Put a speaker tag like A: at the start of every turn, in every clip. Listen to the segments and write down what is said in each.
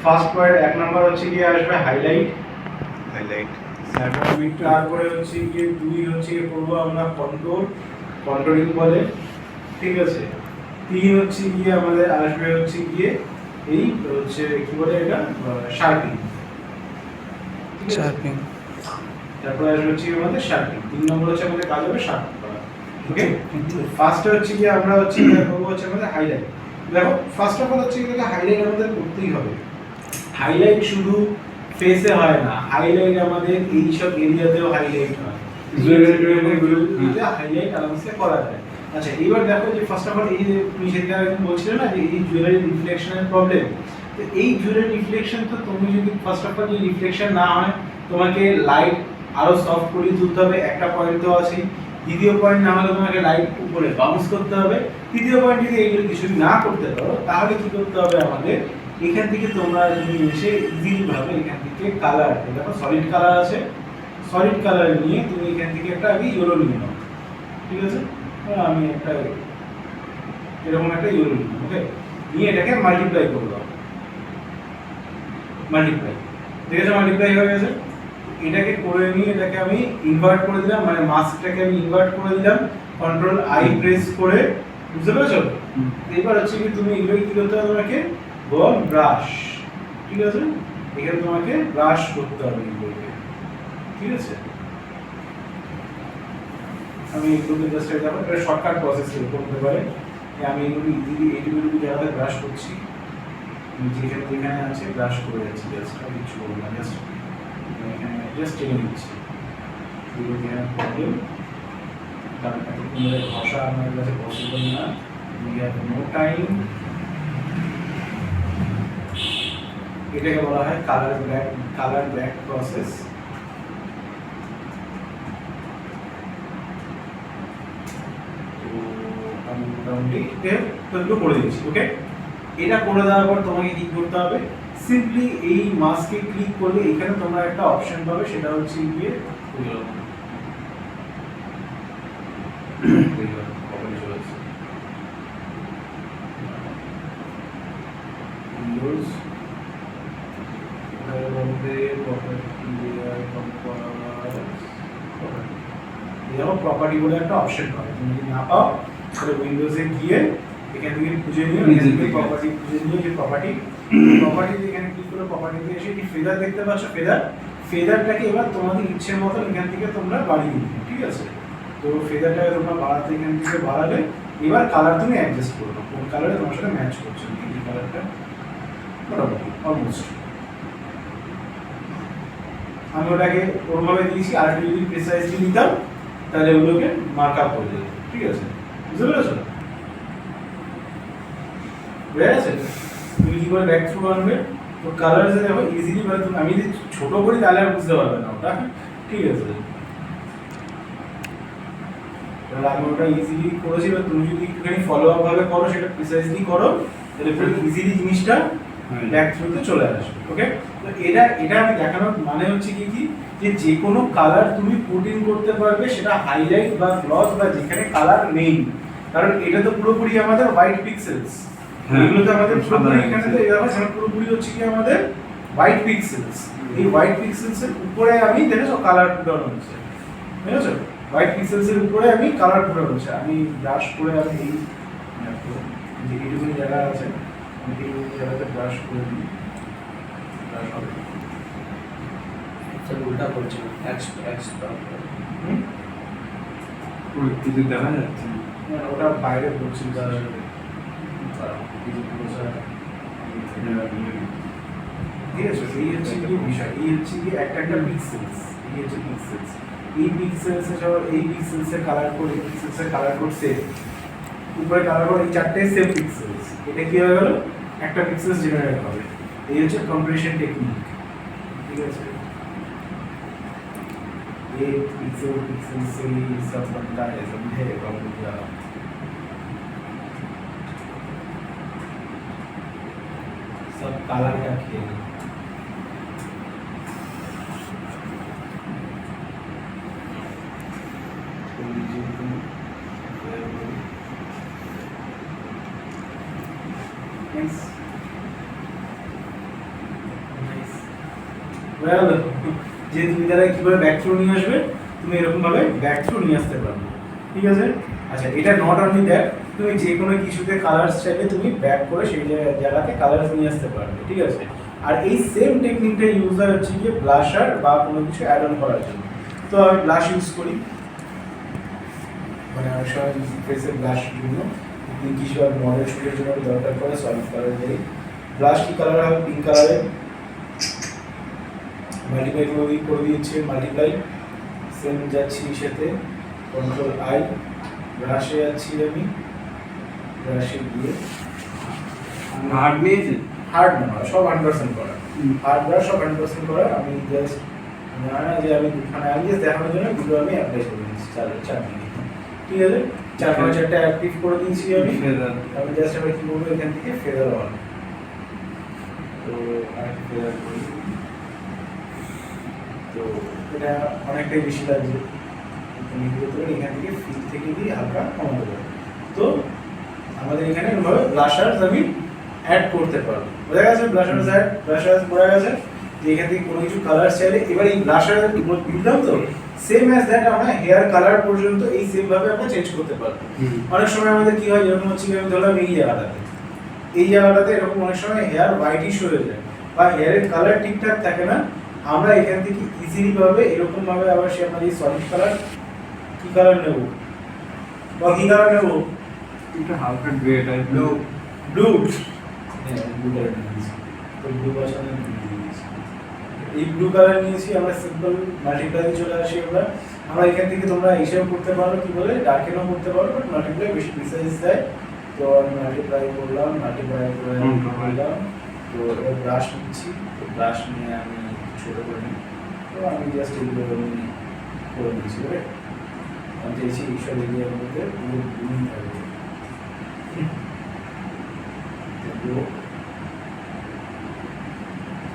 A: First point 1 number হচ্ছে কি আসবে হাইলাইট। তারপরে হচ্ছে কি 2 হচ্ছে করব আমরা কন্ট্রোলিং বলে, ঠিক আছে। 3 হচ্ছে গিয়ে আমাদের আসবে হচ্ছে গিয়ে এই হচ্ছে কি বলে এটা শার্পিং, ঠিক আছে। শার্পিং তারপরে আসবে হচ্ছে আমাদের শার্পিং। 3 নম্বর হচ্ছে আমাদের কাজ হবে শার্পিং করা, ওকে। ফার্স্ট হচ্ছে কি আমরা হচ্ছে করব হচ্ছে আমাদের হাইলাইট। দেখো ফার্স্ট অফ অল হচ্ছে কি হাইলাইট আমাদের করতেই হবে। হাইলাইট শুধু ফেসে হয় না, হাইলাইট আমাদের এই সব এরিয়াতেও হাইলাইট হয়, জুয়েলারিতে হাইলাইট আরামসে করা যায়। আচ্ছা এবার দেখো যে ফার্স্ট অফ অল এই যে তুমি যেটা বলছিলে না যে এই জুয়েলারি রিফ্লেকশনের প্রবলেম, তো এই জুয়েলারি রিফ্লেকশন তো তুমি যদি ফার্স্ট অফ অল যদি রিফ্লেকশন না হয় তোমাকে লাইট আরো সফট করে তুলতে হবে, একটা পয়েন্ট তো আছে। দ্বিতীয় পয়েন্ট না হলে তোমাকে লাইট উপরে বাউন্স করতে হবে। তৃতীয় পয়েন্ট যদি এইগুলো কিছু না করতে পারো তাহলে কি করতে হবে আমাদের, এখান থেকে তোমরা যদি এসে ইজিলি ভাবে এখান থেকে কালার, দেখো সলিড কালার আছে, সলিড কালার নিয়ে তুমি এখান থেকে একটা আগে ইয়েলো নিয়ে নাও, ঠিক আছে। আমি একটা এরকম একটা ইয়েলো নিই, ওকে। নিয়ে এটাকে মাল্টিপ্লাই করে দাও, মাল্টিপ্লাই, ঠিক আছে, মাল্টিপ্লাই হয়ে গেছে। এটাকে করে নিয়ে এটাকে আমি ইনভার্ট করে দিলাম, মানে মাস্কটাকে আমি ইনভার্ট করে দিলাম, কন্ট্রোল আই প্রেস করে, বুঝতে পেরেছো। এবার হচ্ছে কি তুমি এগুলো কি করতে হবে, তোমাকে বল ব্রাশ, ঠিক আছে। এখানে তোমাকে ব্রাশ করতে হবে এগুলোকে, ঠিক আছে। আমি এগুলোকে জাস্ট এটা শর্টকাট প্রসেস করতে পারে। আমি এগুলো ইজিলি এইটুকু জায়গাতে ব্রাশ করছি, যেখানে যেখানে আছে ব্রাশ করে যাচ্ছি, জাস্ট আমি কিছু করবো না, জাস্ট এখানে জাস্ট টেনে নিচ্ছি এগুলো এখানে প্রবলেম। তারপরে ঘষা আমার কাছে পসিবল না, উই হ্যাভ নো টাইম। এটাকে বলা হয় কালার ব্যাক প্রসেস। আমি মোটামুটি এগুলো করে দিচ্ছি, ওকে। এটা করে দেওয়ার পর তোমাকে কি করতে হবে, সিম্পলি এই মাস্কে ক্লিক করলে এখানে তোমরা একটা অপশন পাবে, সেটা হচ্ছে গিয়ে উইন্ডোজ প্রপার্টি বলে একটা অপশন পাবে। তুমি যদি না পাও তাহলে উইন্ডোজে গিয়ে এখান থেকে খুঁজে নিও, এখান থেকে প্রপার্টি খুঁজে নিয়ে যে প্রপার্টি এখানে ক্লিক করে প্রপার্টিতে এসে কি ফেদার দেখতে পাচ্ছ, ফেদারটাকে এবার তোমাদের ইচ্ছের মতো এখান থেকে তোমরা বাড়িয়ে দিবে, ঠিক আছে। তো ফেদারটাকে তোমরা বাড়াতে এখান থেকে বাড়ালে এবার কালার তুমি অ্যাডজাস্ট করো, কোন কালারে তোমার সাথে ম্যাচ করছে এই কালারটা, মোটামুটি অলমোস্ট। আমি ওটাকে ওরভাবে দিয়েছি, আর যদি প্রিসাইজলি নিতাম তাহলে ওগুলোকে মার্ক আপ করে দেবে, ঠিক আছে, বুঝতে পেরেছো। বুঝে গেছে তুমি কি করে ব্যাক থ্রু আনবে। তো কালার যে দেখো ইজিলি, মানে তুমি আমি যদি ছোট করি তাহলে আর বুঝতে পারবে না ওটা, ঠিক আছে। তাহলে আমি ওটা ইজিলি করেছি, বা তুমি যদি একটুখানি ফলো আপ ভাবে করো, সেটা প্রিসাইজলি করো, তাহলে পুরো ইজিলি জিনিসটা ব্যাক থ্রুতে চলে আসবে, ওকে। তো এটা আমি দেখানোর মানে হচ্ছে কি যে কোনো কালার তুমি পুট ইন করতে পারবে, সেটা হাইলাইট বা গ্লস বা যেখানে কালার নেই, কারণ এটা তো পুরোপুরি আমাদের হোয়াইট পিক্সেলস, এগুলো তো আমাদের পুরোপুরি এখানে তো এরকম পুরোপুরি হচ্ছে কি আমাদের হোয়াইট পিক্সেলস। এই হোয়াইট পিক্সেলস এর উপরে আমি দেখেছো কালার ফুটানো হচ্ছে, বুঝেছো, হোয়াইট পিক্সেলস এর উপরে আমি কালার ফুটানো হচ্ছে। আমি ব্রাশ করে আমি এই যে এইটুকু জায়গা আছে আমি এই জায়গাতে ব্রাশ করে দিই, ব্রাশ হবে স্যার উল্টা করছে ওই কিছু দেখা যাচ্ছে না, ওটা বাইরে বলছি ঠিক আছে। এই হচ্ছে কি বিষয়, এই হচ্ছে কি একটা পিক্সেলস, এই হচ্ছে পিক্সেলস, এই পিক্সেলসে যখন এই পিক্সেলসের কালার কোড, এই পিক্সেলসের কালার কোড সেম, উপরে কালার কোড এই চারটে সেম পিক্সেলস, এটা কি হয়ে গেল একটা পিক্সেলস জেনারেট হবে। এই হচ্ছে কম্প্রেশন টেকনিক, ঠিক আছে। एक पिक्सल से ही सब बनता है, समझे। सब काला का खेल। Yes. বুঝা গেল? যে তুমি তারা কিভাবে ব্যাক থ্রু নিয়ে আসবে, তুমি এরকম ভাবে ব্যাক থ্রু নিয়ে আসতে পারবে, ঠিক আছে? আচ্ছা, এটা নট অনলি দ্যাট, তুমি যে কোনো কিছুতে কালার্স চাইলে তুমি ব্যাক করে সেই জায়গাতে কালার্স নিয়ে আসতে পারবে, ঠিক আছে? আর এই সেম টেকনিকটা ইউজ হয় হচ্ছে গিয়ে ব্লাশার বা কোনো কিছু অ্যাড অন করার জন্য। তো আমি ব্লাশ ইউজ করি, মানে অনেক সময় ফেসে ব্লাশের জন্য পিঙ্কিশ বা মডেল শুটের জন্য দরকার পড়ে সলিড কালার দেই। ব্লাশ কি কালার হবে? পিঙ্ক কালারে মাল্টিপ্লাই করে দিয়েছি, মাল্টিপ্লাই সেম যাচ্ছি সাথে কন্ট্রোল আই, ব্রাশে যাচ্ছি আমি, ব্রাশে গিয়ে
B: হার্ড নিয়েছে,
A: হার্ড না সব 100% করা, হার্ড ব্রাশ সব 100% করা। আমি জাস্ট না যে আমি দুখানে আমি জাস্ট দেখানোর জন্য দুটো আমি অ্যাপ্লাই করে দিয়েছি, চারটে, ঠিক আছে? চারটা অ্যাক্টিভ করে দিয়েছি আমি। আমি জাস্ট আবার কি করবো, এখান থেকে ফেদার অন, তো আরেকটা ফেদার করি, তো এটা অনেকটাই বেশি লাগছে, এখান থেকে ফিল থেকে দিয়ে হালকা কমাতে পারবো। তো আমাদের এখানে এভাবে ব্লাশার্স আমি অ্যাড করতে পারবো, বোঝা গেছে? ব্লাশার্স বোঝা গেছে যে এখান থেকে কোনো কিছু কালার চাইলে এবার এই ব্লাশার বুঝলাম তো সেম অ্যাজ দ্যাট আমরা হেয়ার কালার পর্যন্ত এই সেম ভাবে আমরা চেঞ্জ করতে পারবো। অনেক সময় আমাদের কি হয়, যেরকম হচ্ছে আমি ধরলাম এই জায়গাটাতে এরকম অনেক সময় হেয়ার হোয়াইটিশ হয়ে যায় বা হেয়ারের কালার ঠিকঠাক থাকে না, আমরা এখান থেকে ইজিলি ভাবে এরকম ভাবে আবার সে আমরা এই সলিড কালার কি কালার নেব বা কি কালার নেব,
B: এটা হালকা গ্রে টাইপ,
A: ব্লু, হ্যাঁ ব্লু কালার নিয়েছি, তো ব্লু বাসানো নিয়েছি, এই ব্লু কালার নিয়েছি। আমরা সিম্পল মাল্টিপ্লাই চলে আসি, আমরা এখান থেকে তোমরা হিসাব করতে পারো কি বলে ডার্কেনও করতে পারো, বাট মাল্টিপ্লাই বেশি প্রিসাইজ দেয়। তো আমি মাল্টিপ্লাই করলাম, মাল্টিপ্লাই করে দিলাম, তো এবার ব্রাশ নিচ্ছি, তো ব্রাশ নিয়ে আমি ছোট করে নিই, তো আমি জাস্ট এগুলো করে দিচ্ছি, রাইট? আমি চাইছি এইসব এরিয়ার মধ্যে পুরো গ্রিন থাকবে,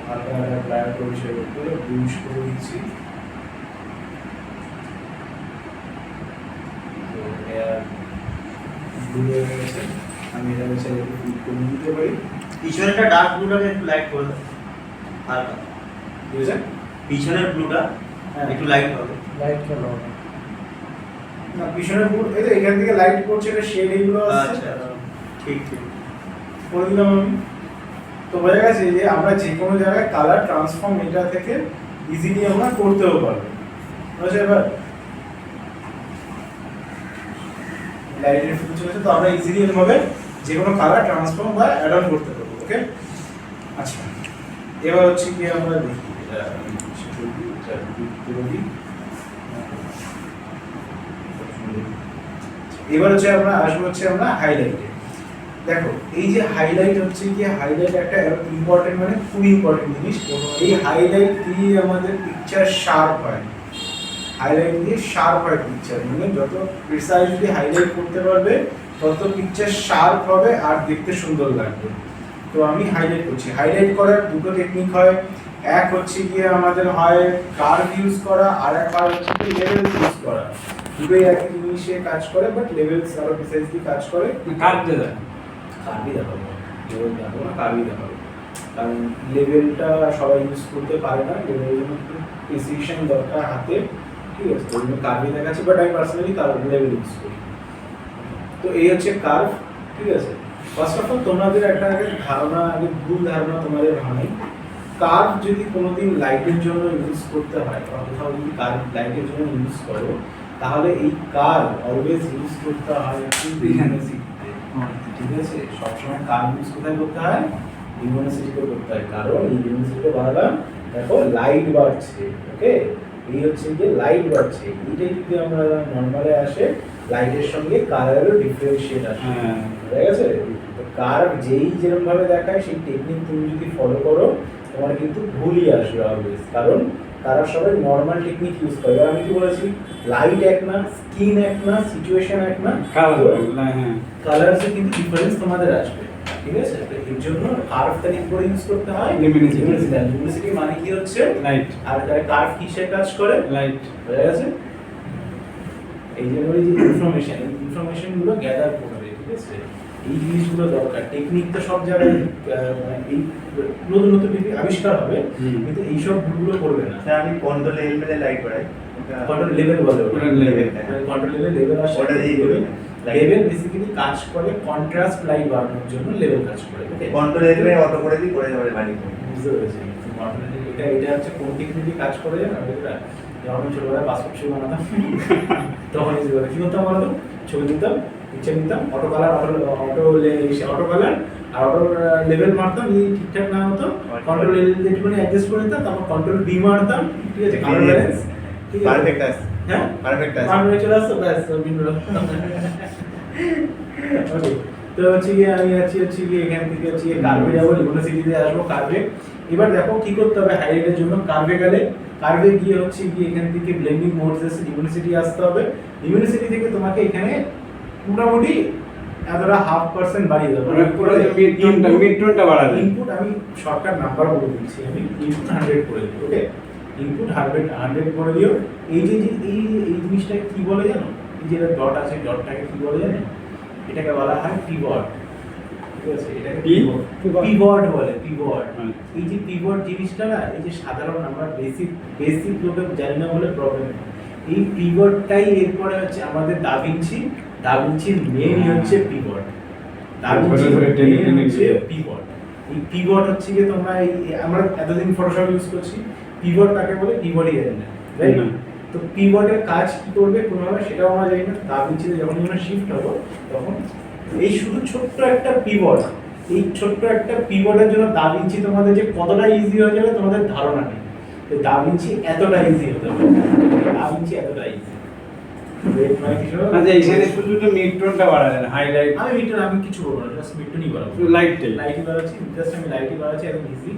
A: হালকা হালকা ব্ল্যাক করে সেগুলো করে ব্লুইশ করে দিচ্ছি। তো এর ব্লু হয়ে গেছে, আমি এটা হচ্ছে ফিল করে দিতে পারি।
C: পিছনেরটা ডার্ক ব্লুটাকে একটু লাইট করে দাও হালকা,
A: বুঝেছেন?
C: পিছনের ব্লুটা একটু লাইট হবে,
A: লাইট কেন হবে না? পিছনে ব্লু এই তো এখান থেকে লাইট পড়ছে, এটা শেড এগুলো আসছে।
C: আচ্ছা ঠিক ঠিক
A: করে দিলাম আমি। তো বোঝা গেছে যে আমরা যে কোনো জায়গায় কালার ট্রান্সফর্ম এটা থেকে ইজিলি আমরা করতেও পারবো, বুঝছো? এবার লাইটের ফিউচার আছে, তো আমরা ইজিলি এভাবে যে কোনো কালার ট্রান্সফর্ম বা অ্যাড অন করতে পারবো, ওকে? আচ্ছা, এবার হচ্ছে কি আমরা দেখি এটা এবার হচ্ছে আমরা আসবো হচ্ছে আমরা হাইলাইটে। দেখো এই যে হাইলাইট হচ্ছে কি, হাইলাইট একটা ইম্পর্টেন্ট মানে খুব ইম্পর্টেন্ট জিনিস। এই হাইলাইট দিয়ে আমাদের পিকচার শার্প হয়, হাইলাইট দিয়ে শার্প হয় পিকচার, মানে যত প্রিসাইজলি হাইলাইট করতে পারবে তত পিকচার শার্প হবে আর দেখতে সুন্দর লাগবে। তো আমি হাইলাইট করছি, হাইলাইট করার দুটো টেকনিক হয়, এক হচ্ছে গিয়ে আমাদের হয় কার্ভ ইউজ করা, আর এক হয় হচ্ছে লেভেলস ইউজ করা। দুটোই একই জিনিসে কাজ করে, বাট লেভেলস আরো প্রিসাইজলি কাজ করে।
B: কাটতে দেয়,
A: কার্ভই দেখাবো, লেভেল দেখাবো না, কার্ভই দেখাবো, কারণ লেভেলটা সবাই ইউজ করতে পারে না, লেভেলের জন্য প্রিসিশন দরকার হাতে, ঠিক আছে? ওই জন্য কার্ভই দেখাচ্ছি, বাট আমি পার্সোনালি লেভেল ইউজ করি। তো এই হচ্ছে কার্ভ, ঠিক আছে? ফার্স্ট অফ অল তোমাদের একটা আগে ধারণা, আগে ভুল ধারণা তোমাদের ভাঙাই। কার্ভ যদি কোনোদিন লাইটের জন্য ইউজ করতে হয় বা কোথাও যদি কার্ভ লাইটের জন্য ইউজ করো, তাহলে এই কার্ভ অলওয়েজ ইউজ করতে হয় ইউনিভার্সিটিতে, ঠিক আছে? সবসময় কার্ভ ইউজ কোথায় করতে হয়? ইউনিভার্সিটিতে করতে হয়, কারণ এই ইউনিভার্সিটিতে বানালাম, দেখো লাইট বাড়ছে, ওকে? এই হচ্ছে যে লাইট বাড়ছে, এইটাই যদি আমরা নর্মালে আসে লাইটের সঙ্গে কালারেরও ডিফারেন্সিয়েট আসে, ঠিক আছে? তো কার্ভ যেই যেরকম ভাবে দেখায় সেই টেকনিক তুমি যদি ফলো করো, তোমার কিন্তু ভুলই আসবে অলওয়েজ, কারণ তারা সবাই নর্মাল টেকনিক ইউজ করে। এবার আমি কি বলেছি, লাইট এক না, স্কিন এক না, সিচুয়েশন এক না, কালারসে কিন্তু ডিফারেন্স তোমাদের আসবে, ঠিক আছে? তো এর জন্য কার্ভটা কি করে ইউজ করতে হয়? লুমিনিসিটি মানে কি হচ্ছে?
B: লাইট।
A: আর কার্ভ কিসের কাজ করে?
B: লাইট।
A: বুঝা গেছে? এই যে বলি যে ইনফরমেশন গুলো গ্যাদার করবে, ঠিক আছে? এই জিনিসগুলো দরকার। টেকনিক তো সব জায়গায় মানে এই নতুন নতুন টেকনিক আবিষ্কার হবে, কিন্তু এইসব ভুলগুলো করবে না।
C: স্যার আমি কন্ট্রোল লেভেলে লাইট বাড়াই।
A: কন্ট্রোল লেভেল বলে ওটা।
B: ওটা level,
A: কন্ট্রোল লেভেল আর
C: ওটা দিয়ে
A: লেভেল
C: light।
A: লেভেল বেসিক্যালি কাজ করে কন্ট্রাস্ট লাইট বাড়ানোর জন্য লেভেল কাজ করে। ওকে,
C: কন্ট্রোল লেভেলে অটো করে দিই, করে দেওয়ার বাড়ি করব।
A: বুঝতে পেরেছি। এটা এটা হচ্ছে কোন টেকনিকে কাজ করে জানো? এটা যখন আমি ছোটবেলায় পাসপোর্ট ছবি বানাতাম তখন এই যে কি করতাম বলতো, ছবি দিতাম, পিকচার নিতাম, অটো কালার অটো কালার আর অটো লেভেল মারতাম, এই ঠিকঠাক না হতো কন্ট্রোল লেভেল একটুখানি অ্যাডজাস্ট করে নিতাম, তারপর কন্ট্রোল বি মারতাম, ঠিক আছে, কালার ব্যালেন্স, ঠিক আছে,
C: পারফেক্ট আছে।
A: হ্যাঁ
C: পারফেক্ট আছে।
A: পারফেক্ট চলে আসতো, ব্যাস বিন্দু। ওকে, তো হচ্ছে গিয়ে আমি হচ্ছে গিয়ে এখান থেকে হচ্ছে গিয়ে কার্ভে যাবো, লিমিনোসিটিতে আসবো কার্ভে। এবার দেখো কি করতে হবে হাইলাইটের জন্য, কার্ভে গেলে কার্ভে গিয়ে হচ্ছে গিয়ে এখান থেকে ব্লেন্ডিং মোডস আছে, লিমিনোসিটি আসতে হবে। লিমিনোসিটি থেকে তোমাকে এখানে মোটামুটি এতটা 0.5% বাড়িয়ে দেবো।
B: পুরো মিড-টোনটা বাড়াবে।
A: ইনপুট আমি শর্টকাট নাম্বার বলে দিচ্ছি, আমি ইনপুট 100 করে দিই। ওকে, ইনপুট 100 করে দিও। এই যে এই জিনিসটাকে কি বলে জানো? এই যে ডট আছে, ডটটাকে কি বলে জানো? এটাকে বলা হয় পিভট। ঠিক আছে, এটাকে পিভট বলে, পিভট। এই যে পিভট জিনিসটা না, এই যে সাধারণ আমরা বেসিক লোকে জানি না বলে প্রবলেম। এই পিভটটাই এরপরে হচ্ছে আমাদের দাভিঞ্চির মেইন হচ্ছে পিভট। দাভিঞ্চির মেইন হচ্ছে পিভট। এই পিভট হচ্ছে কি তোমরা আমরা এতদিন ফটোশপ ইউজ করছি, পিভট কাকে বলে পিভটই জানি না, তাই না? তো পিভটের কাজ কি করবে কোনোভাবে সেটাও আমরা জানি না। দাভিঞ্চিতে যখন আমরা শিফট হবো তখন এই শুধু ছোট্ট একটা পিভট, এই ছোট্ট একটা পিভটের জন্য দাভিঞ্চি তোমাদের যে কতটা ইজি হয়ে যাবে তোমাদের ধারণা নেই। তো দাভিঞ্চি এতটা ইজি হতে পারে, দাভিঞ্চি এতটা ইজি।
B: আচ্ছা, এখানে শুধু তো মিড-টোনটা বাড়ালেন, হাইলাইট
A: আমি কিছু বলবো না, জাস্ট মিডটোনই বাড়াবো। লাইটই বাড়াচ্ছি, জাস্ট আমি লাইটই বাড়াচ্ছি, একদম ইজি।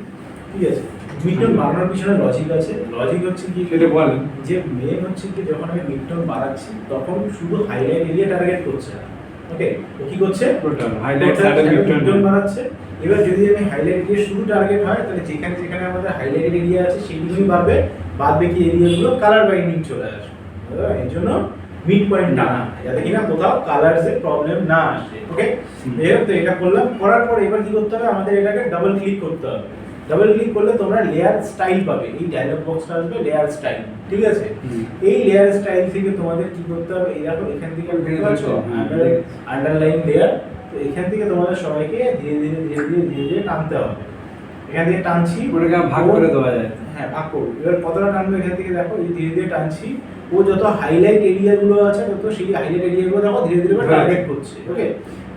A: ঠিক আছে, মিডটোন বাড়ানোর পিছনে লজিক আছে। লজিক হচ্ছে কি,
B: সেটা বলেন।
A: যে মেন হচ্ছে কি যখন আমি মিডটোন বাড়াচ্ছি তখন শুধু হাইলাইট এরিয়া টার্গেট করছে না। ওকে, ও কি করছে?
B: টোটাল হাইলাইট সাইডে
A: মিডটোন বাড়াচ্ছে। এবার যদি আমি হাইলাইট এরিয়া শুধু টার্গেট হয় তাহলে যেখানে যেখানে আমাদের হাইলাইট এরিয়া আছে সেইগুলোই বাড়বে, বাদ বাকি এরিয়াগুলো কালার বাইন্ডিং চলে আসবে। এই জন্য মিড পয়েন্ট টানা, যাতে কিনা কোথাও কালারসের প্রবলেম না আসে। ওকে, এবার তো এটা করলাম, করার পর এবার কি করতে হবে, আমাদের এটাকে ডাবল ক্লিক করতে হবে। ডাবল ক্লিক করলে তোমরা লেয়ার স্টাইল পাবে, এই ডায়লগ বক্সটা আসবে লেয়ার স্টাইল। ঠিক আছে, এই লেয়ার স্টাইল থেকে তোমাদের কি করতে হবে, এই দেখো এখান থেকে দেখতে পাচ্ছ আন্ডারলাইন লেয়ার। তো এখান থেকে তোমাদের সবাইকে ধীরে ধীরে টানতে হবে। এখান থেকে টানছি,
B: ওটাকে ভাগ করে দেওয়া যায়।
A: হ্যাঁ, ভাগ করব। এবার কতটা টানবো এখান থেকে দেখো, এই ধীরে ধীরে টানছি। ও যত হাইলাইট এরিয়াগুলো আছে তত সেই হাইলাইট এরিয়াগুলো দেখো ধীরে ধীরে টার্গেট করছে। ওকে,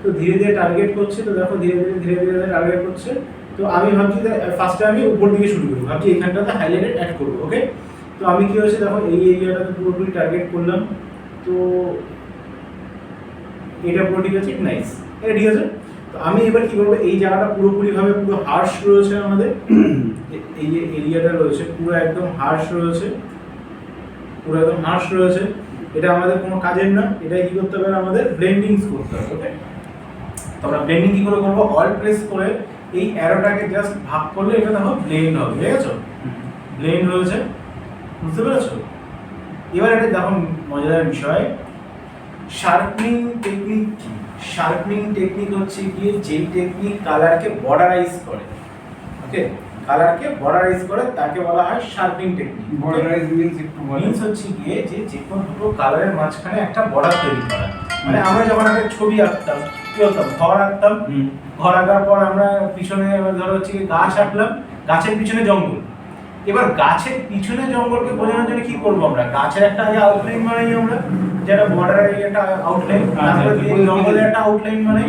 A: তো ধীরে ধীরে টার্গেট করছে, তো দেখো ধীরে ধীরে টার্গেট করছে। তো আমি ভাবছি ফার্স্টে আমি উপর দিকে শুরু করবো, ভাবছি এখানটাতে হাইলাইটেড অ্যাড করবো। ওকে, তো আমি কি হয়েছে দেখো এই এরিয়াটাতে পুরোপুরি টার্গেট করলাম। তো এটা পুরো ঠিক আছে, নাইস, এটা ঠিক আছে। তো আমি এবার কি করবো, এই জায়গাটা পুরোপুরি ভাবে পুরো হার্শ রয়েছে আমাদের, এই যে এরিয়াটা রয়েছে পুরো একদম হার্শ রয়েছে, পুরো একদম হার্শ রয়েছে। এটা আমাদের কোনো কাজের না, এটাই কি করতে হবে, আমাদের ব্লেন্ডিং করতে হবে। ওকে, তো আমরা ব্লেন্ডিং কি করে করবো, অল্ট প্রেস করে এই অ্যারোটাকে জাস্ট ভাগ করলে এটা দেখো ব্লেন্ড হবে। ঠিক আছে, ব্লেন্ড হয়েছে, বুঝতে পেরেছো? এবার এটা দেখো মজাদার বিষয়, শার্পনিং টেকনিক কি? শার্পনিং টেকনিক হচ্ছে গিয়ে যেই টেকনিক কালারকে বর্ডারাইজ করে। ওকে, কালারকে বর্ডারাইজ করে তাকে বলা হয় শার্পনিং টেকনিক।
B: বর্ডারাইজ মিন্স একটু বলেন।
A: মিন্স হচ্ছে গিয়ে যে কোনো দুটো কালারের মাঝখানে একটা বর্ডার তৈরি করা। মানে আমরা যখন একটা ছবি আঁকতাম কি হতাম, ঘর আঁকতাম, ঘর আঁকার পর আমরা পিছনে ধরো হচ্ছে গাছ আঁকলাম, গাছের পিছনে জঙ্গল। এবার গাছের পিছনে জঙ্গলকে বোঝানোর জন্য কি করবো, আমরা গাছের একটা আগে আউটলাইন বানাই, আমরা যেটা বর্ডারের একটা আউটলাইন, তারপরে জঙ্গলের একটা আউটলাইন বানাই।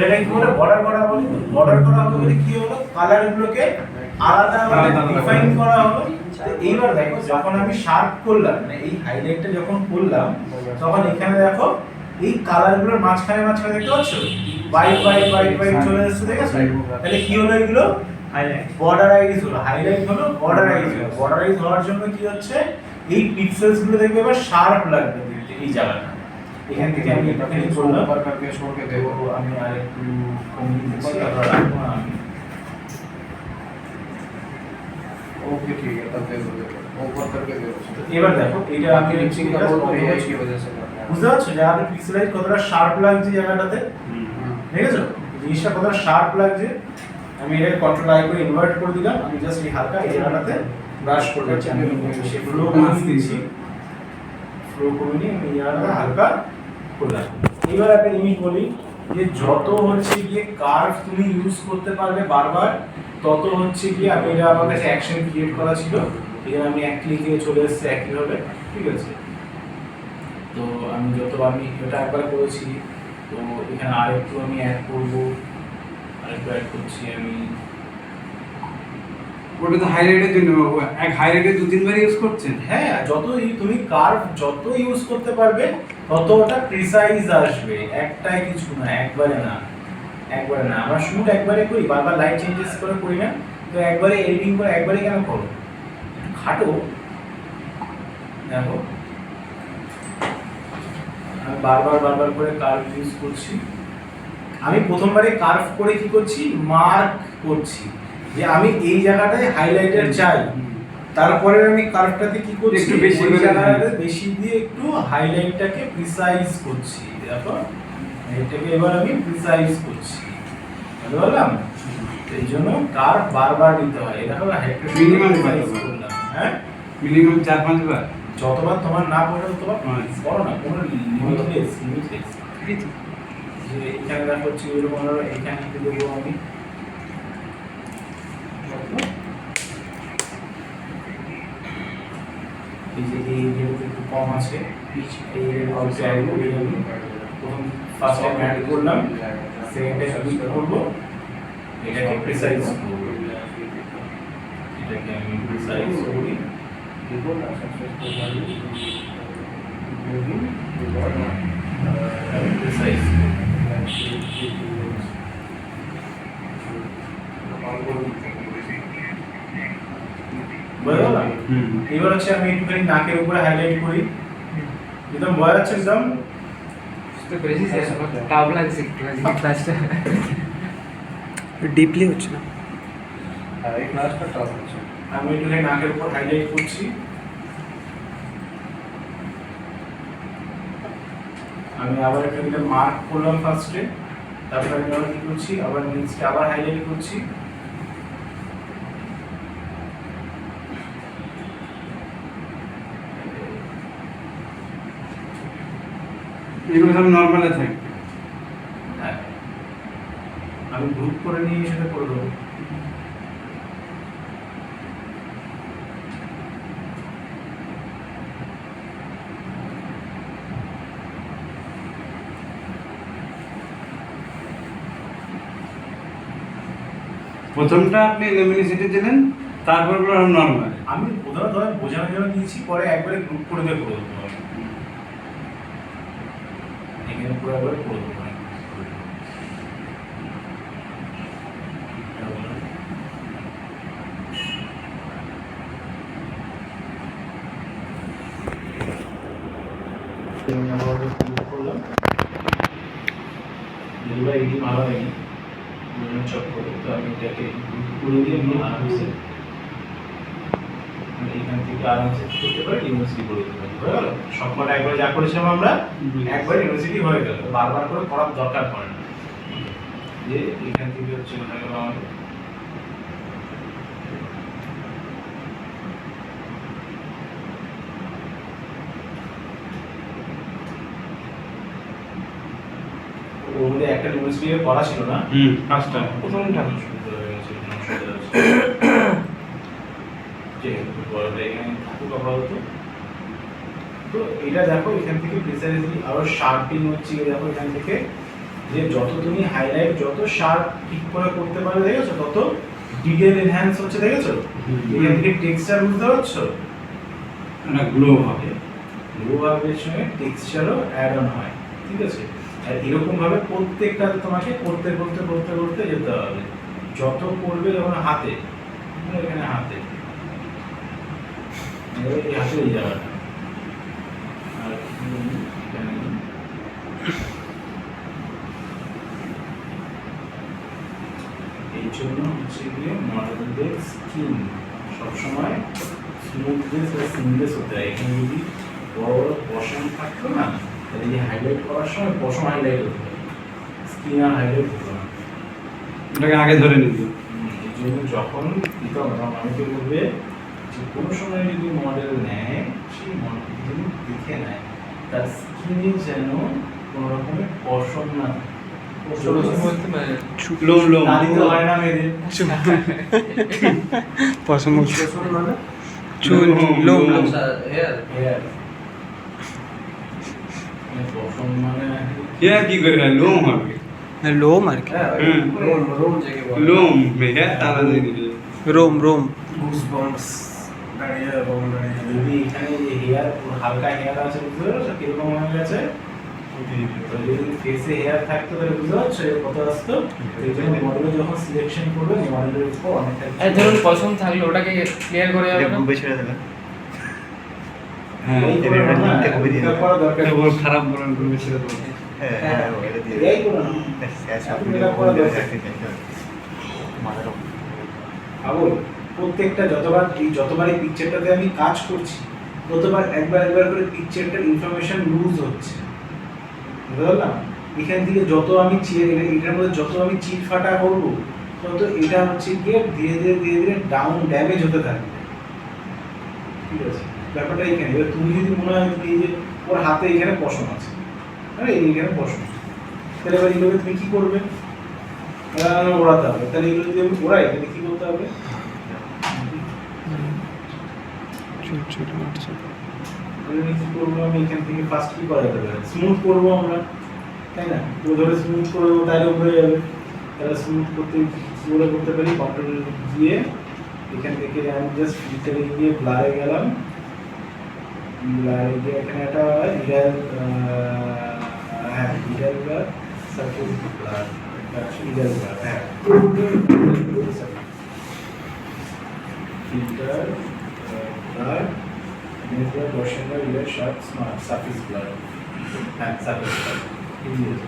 A: এটা কি বলে, বর্ডার করা বলি। বর্ডার করা বলে কি হলো, কালারগুলোকে আলাদা আলাদা ডিফাইন করা হলো। এইবার দেখো যখন আমি শার্প করলাম, মানে এই হাইলাইটটা যখন করলাম, তখন এখানে দেখো এই কালারগুলোর মাঝখানে দেখতে পাচ্ছ হোয়াইট চলে এসেছে, ঠিক আছে? তাহলে কি হলো, এগুলো বর্ডারাইজ হলো, হাইলাইট হলো, বর্ডারাইজ হওয়ার জন্য কি হচ্ছে, এই পিক্সেলস গুলো দেখবে এবার শার্প লাগবে দেখতে। এই জায়গাটা এখান থেকে আমি এটাকে করলাম, আমি আরেকটু কমিয়ে দিচ্ছি, আবার রাখবো না আমি।
D: ओके ठीक है तब दे दो ऊपर करके दे दो
A: এবার দেখো এটা আমি
D: मिक्सिंग का बोल रही है इसकी वजह से कर रहा है
A: বুঝতে পারছো যে আপনি পিক্সেলাইজ কতটা শার্প লাগছে জায়গাটাতে। দেখেছো জিনিসটা কতটা শার্প লাগছে। আমি এটাকে কন্ট্রোল আই করে ইনভার্ট করে দিলাম, আমি জাস্ট এই হালকা এই জায়গাটাতে ব্রাশ করে দিচ্ছি, আমি সে ফ্লো করে দিচ্ছি, ফ্লো করে নিয়ে আমি এই জায়গাটা হালকা করলাম। এবার একটা জিনিস বলি যে যত হচ্ছে গিয়ে কার্ভ তুমি ইউজ করতে পারবে বারবার, তত হচ্ছে গিয়ে আমি এটা আমার কাছে অ্যাকশন ক্রিয়েট করা ছিল, এখানে আমি এক ক্লিকে চলে এসেছি একইভাবে, ঠিক আছে। তো আমি আমি এটা একবার করেছি, তো এখানে আরেকটু আমি অ্যাড করবো, আরেকটু অ্যাড করছি আমি।
B: ওটা তো হাইলাইটের জন্য, এক হাইলাইটে 2-3 বার ইউজ করছেন।
A: হ্যাঁ, যতই তুমি কার্ভ যত ইউজ করতে পারবে তত ওটা প্রিসাইজ আসবে, একটাই কিছু না, একবারে না, একবারে না। আমরা শুট একবারে করি, বারবার লাইট চেঞ্জেস করে করি না, তো একবারে এডিটিং করে একবারে কেন করো, খাটো। দেখো আমি বারবার করে কার্ভ ইউজ করছি। আমি প্রথমবারে কার্ভ করে কি করছি, মার্ক করছি যে আমি এই জায়গাটায় হাইলাইটার চাই, তারপরে আমি কার্ভটাতে কি করছি,
B: একটু বেশি
A: ওই
B: করে
A: জায়গাটাতে বেশি দিয়ে একটু হাইলাইটটাকে প্রিসাইজ করছি। দেখো এটাকে এবার আমি প্রিসাইজ করছি, বুঝতে পারলাম। তো এই জন্য কার্ভ বারবার নিতে হয়। এটা হলো
B: Minimum
A: প্রিসাইজ
B: কতবার?
A: করলাম, হ্যাঁ
B: মিনিমাম 4-5 বার।
A: যতবার তোমার না পড়ে ততবার
B: আচ্ছা।
A: করো না, কোনো লিমিটলেস যে এখানে দেখো হচ্ছে এরকম আমরা এখানে একটু দেবো আমি, এই যে এই যেহেতু একটু কম আছে, এই অল্প অ্যাড করি আমি। প্রথম ফার্স্ট টাইম অ্যাড করলাম, সেকেন্ড টাইম ক্লিক করবো, এটাকে প্রিসাইজ করবো, এটাকে আমি প্রিসাইজ করি, প্রিসাইজ বুঝলাম। এবার হচ্ছে আমি একটুখানি নাকের উপরে হাইলাইট করি, একদম বোঝা যাচ্ছে একদম।
E: বুঝতে পেরেছি স্যার, টাপ লাগছে একটু আজকে ক্লাসটা।
F: ডিপলি হচ্ছে না।
D: আর এই ক্লাসটা টাফ হচ্ছে।
A: আমি একটুখানি নাকের উপর হাইলাইট করছি, আমি আবার একটা মার্ক করলাম ফার্স্টে, তারপর আমি আবার কি করছি, আবার নেক্সটে আবার হাইলাইট করছি।
B: এগুলো সব নরমালে থাকে।
A: হ্যাঁ, আমি গ্রুপ করে নিয়ে সেটা করে দেবো।
B: প্রথমটা আপনি লুমিনিসিটি দিলেন, তারপর নরমাল।
A: আমি প্রথমে ধরে বোঝানোর জন্য দিয়েছি, পরে একবারে গ্রুপ করে দিয়ে করে দেবো আমি। এখানে পুরো একবারে করে দেবো আমি। আমি আবার গ্রুপ করলাম, যেগুলো এটি ভালো হয়নি চক করে, তো আমি এটাকে গ্রুপ করে দিয়ে আমি আরামসে এখান থেকে আরামসে করতে পারি, ইউনিভার্সিটি করে দিতে পারি। হয়ে গেল সবকটা একবার যা করেছিলাম আমরা, একবার ইউনিভার্সিটি হয়ে গেল, বারবার করে করার দরকার পড়ে না। যে এখান থেকে হচ্ছে হয়ে গেল আমাদের ওর মধ্যে একটা ইউনিভার্সিটি পড়া ছিল না,
B: ফার্স্টটা
A: প্রথমটা সুন্দর হয়ে গেছে, যেহেতু বড়টা এখানে থাকুক আপাতত। তো এটা দেখো এখান থেকে প্রিসাইজলি আরো শার্পিং হচ্ছে, দেখো এখান থেকে যে যত তুমি হাইলাইট যত শার্প ঠিক করে করতে পারবে, দেখেছো তত ডিটেইল এনহ্যান্স হচ্ছে, দেখেছো এখান থেকে টেক্সচার বুঝতে পারছো,
B: একটা গ্লো হবে।
A: গ্লো ভাবের সঙ্গে টেক্সচারও অ্যাড অন হয়, ঠিক আছে। আর এরকম ভাবে প্রত্যেকটা তোমাকে করতে করতে করতে করতে যেতে হবে, যত করবে যখন হাতে, এখানে হাতে এই হাতে এই জায়গাটা, আর এখানে এই জন্য হচ্ছে গিয়ে মডেলদের স্কিন সবসময় স্মুথনেস বা সিমলেস হতে হয়। এখানে যদি বড় বড় পশম থাকতো না, তাহলে এই হাইলাইট করার সময় পশম হাইলাইট হতে হয়, স্কিন আর হাইলাইট হতো না।
B: ওটাকে আগে ধরে নিবি।
A: এই জন্য যখন দিতাম তখন আমাকে বলবে যে কোনো সময় যদি মডেল নেয় সেই মডেল যদি দেখে নেয় তার স্কিনে যেন কোনো রকমের পশম না থাকে। পশম
E: বলতে মানে
B: লোম লোম।
A: তালি তো হয় না মেয়েদের।
D: পছন্দ
A: পশম মানে
D: চুল লোম লোম
A: হেয়ার পশম মানে
B: হেয়ার কি করে হয়? লোম হবে।
D: লোম আর কি
A: হ্যাঁ
B: হুম।
A: রোম যাকে বলে
B: লোম হেয়ার তারা দিয়ে দিবে।
D: রোম রোম
A: গুজবাম্পস দাঁড়িয়ে রোম দাঁড়িয়ে যদি এখানে যে হেয়ার হালকা হেয়ার আছে বুঝতে পারছো কিরকম হয়ে গেছে তো যদি ফেসে হেয়ার থাকতো তাহলে বুঝতে পারছো এর কত আসতো এই জন্য মডেল যখন সিলেকশন করবে মডেলের উপর অনেকটা
E: এই ধরুন পছন্দ থাকলে ওটাকে ক্লিয়ার করে যাবে না
C: গ্রুপে ছেড়ে দেবে।
B: হ্যাঁ
A: এই করে
C: এটা
A: না,
C: লিঙ্কটা কবে দিয়ে
A: এটা
C: দেবে?
A: করা দরকার
B: এটা বড় খারাপ বলার করে ছেড়ে দেবো।
C: হ্যাঁ
A: হ্যাঁ,
C: হ্যাঁ ওটা দিয়ে
A: এই করে না। এটা করা দরকার। আবল প্রত্যেকটা যতবারই পিকচারটাতে আমি কাজ করছি ততবার একবার করে পিকচারটার ইনফরমেশন লুজ হচ্ছে বুঝতে পারলাম এখান থেকে যত আমি এটার মধ্যে যত আমি চিট ফাটা করবো তত এটা হচ্ছে গিয়ে ধীরে ধীরে ডাউন ড্যামেজ হতে থাকবে ঠিক আছে ব্যাপারটা এখানে এবার তুমি যদি মনে হয় এই যে ওর হাতে এখানে পশম আছে আরে এইখানে পশম তাহলে এবার এইভাবে তুমি কি করবে ওড়াতে হবে তাহলে এগুলো যদি আমি ওড়াই তাহলে কি করতে হবে
D: চুল চুল মারছে
A: তাহলে কি করবো আমি এখান থেকে ফার্স্ট কি করা যাবে স্মুথ করবো আমরা তাই না তো ধরে স্মুথ করবো তাহলে হয়ে যাবে তাহলে স্মুথ করতে পারি কন্ট্রোল গিয়ে এখান থেকে আমি জাস্ট ফিল্টারে গিয়ে ব্লারে গেলাম ব্লারে গিয়ে এখানে একটা ইডাল হ্যাঁ ইডাল ব্লার সার্কেল ব্লার ইডাল ব্লার হ্যাঁ ফিল্টার ব্লার নেটওয়ার্ক বসে না ইডাল শর্ট স্মার্ট সার্ফেস ব্লার হ্যাঁ সার্ফেস ব্লার ইজি আছে